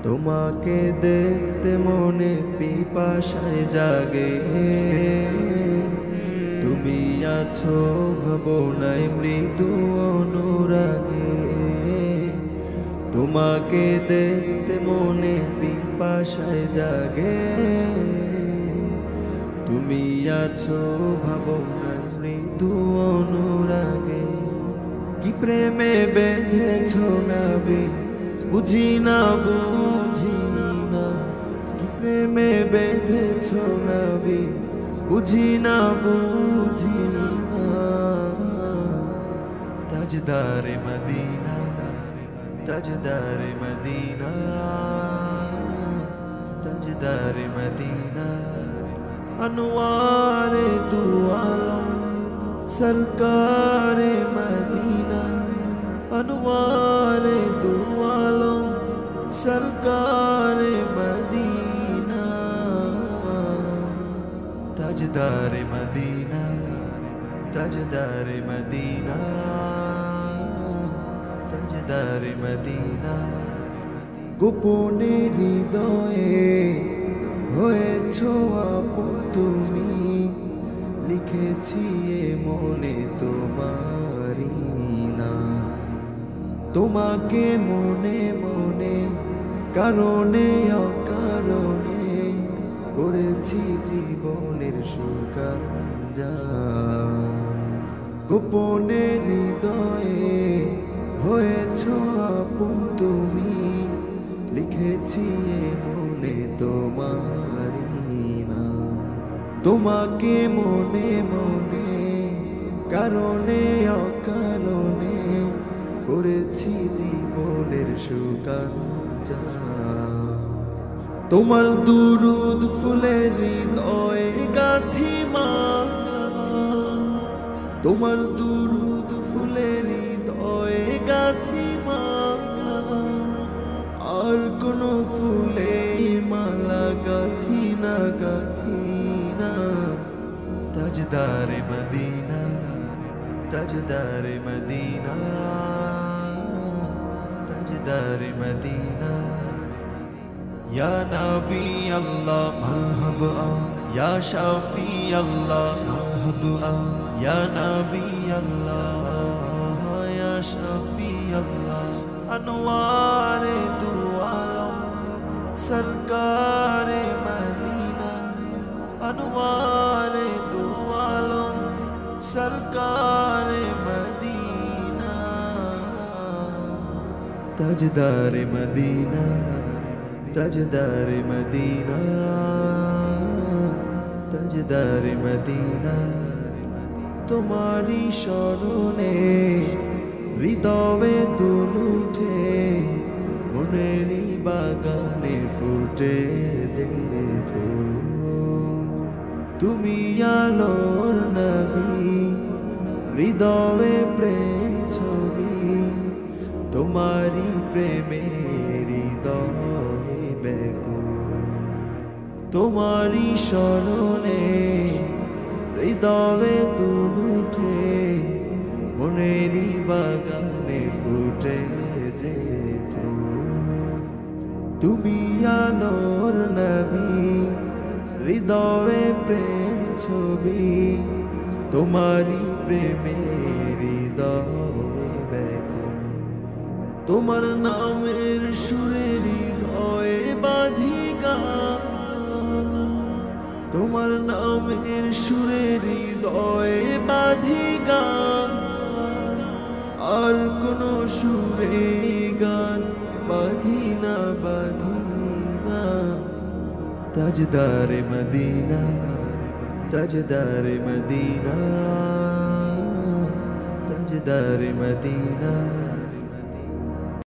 তোমাকে দেখতে মনে পিপাসায় জাগে, তুমি আছো ভাবনায় মৃদু অনুরাগে। তোমাকে দেখতে মনে পিপাসায় জাগে, তুমি আছো ভাবনায় মৃদু অনুরাগে। কি প্রেমে বেঁধেছো নাবি বুঝি না, বুঝি না। কি প্রেমে বেঁধেছো নাবি বুঝি না, বুঝি না। তাজদারে মদিনা, তাজদারে মদিনা, তাজদারে মদিনা। अनवारे दू आलम सरकारे मदीना, अनवारे दू आलम सरकारे मदीना। ताजदारे मदीना, ताजदारे मदीना, ताजदारे मदीना। गोपने हृदये হয়েছো আপন তুমি, লিখেছি এ মনে তোমারি না। তোমাকে মনে মনে কারণে অকারণে করেছি জীবনের সুকাঞ্জা। গোপনে হৃদয়ে হয়েছো আপন তুমি, লিখেছি এ মনে তোমারি না। তোমাকে মনে মনে কারণে অকারণে করেছি জীবনের সুকাঞ্জা। তোমার দুরুদ ফুলের হৃদয়ে গাঁথি মালা, তোমার দুরুদ ফুলের হৃদয়ে গাঁথি মালা। আর কোনো ফুলে মালা গাঁথি না, গাঁথি না। তাজদারে মদিনা, তাজদারে মদিনা, তাজদারে মদিনা। ইয়া নবী আল্লাহ মারহাবা, ইয়া শাফি আল্লাহ মারহাবা। ইয়া নবী আল্লাহ, ইয়া শাফি আল্লাহ। अनवारे दू आलम सरकारे मदीना, अनवारे दू आलम सरकारे मदीना। ताजदारे मदीना, ताजदारे मदीना, ताजदारे मदीना। तुम्हारी शरणे হৃদয়ে দুল উঠে, মনেরই বাগানে ফুটে যে ফুল। তুমি আলোর নবী, হৃদয়ে প্রেম ছবি, তোমারি প্রেমে হৃদয়ে ব্যাকুল। তোমারি শরণে হৃদয়ে দুল উঠে, মনেরই বাগানে ফুটে যে ফুল। তুমি আলোর নবী, হৃদয়ে প্রেম ছবি, তোমারি প্রেমে হৃদয়ে ব্যাকুল। তোমার নামের সুরে হৃদয়ে বাঁধি গান, তোমার নামের সুরে হৃদয়ে বাঁধি গান। আর কোনো সুরে গান বাঁধি না, বাঁধি না। তাজদারে মদিনা, তাজদারে মদিনা, তাজদারে মদিনা।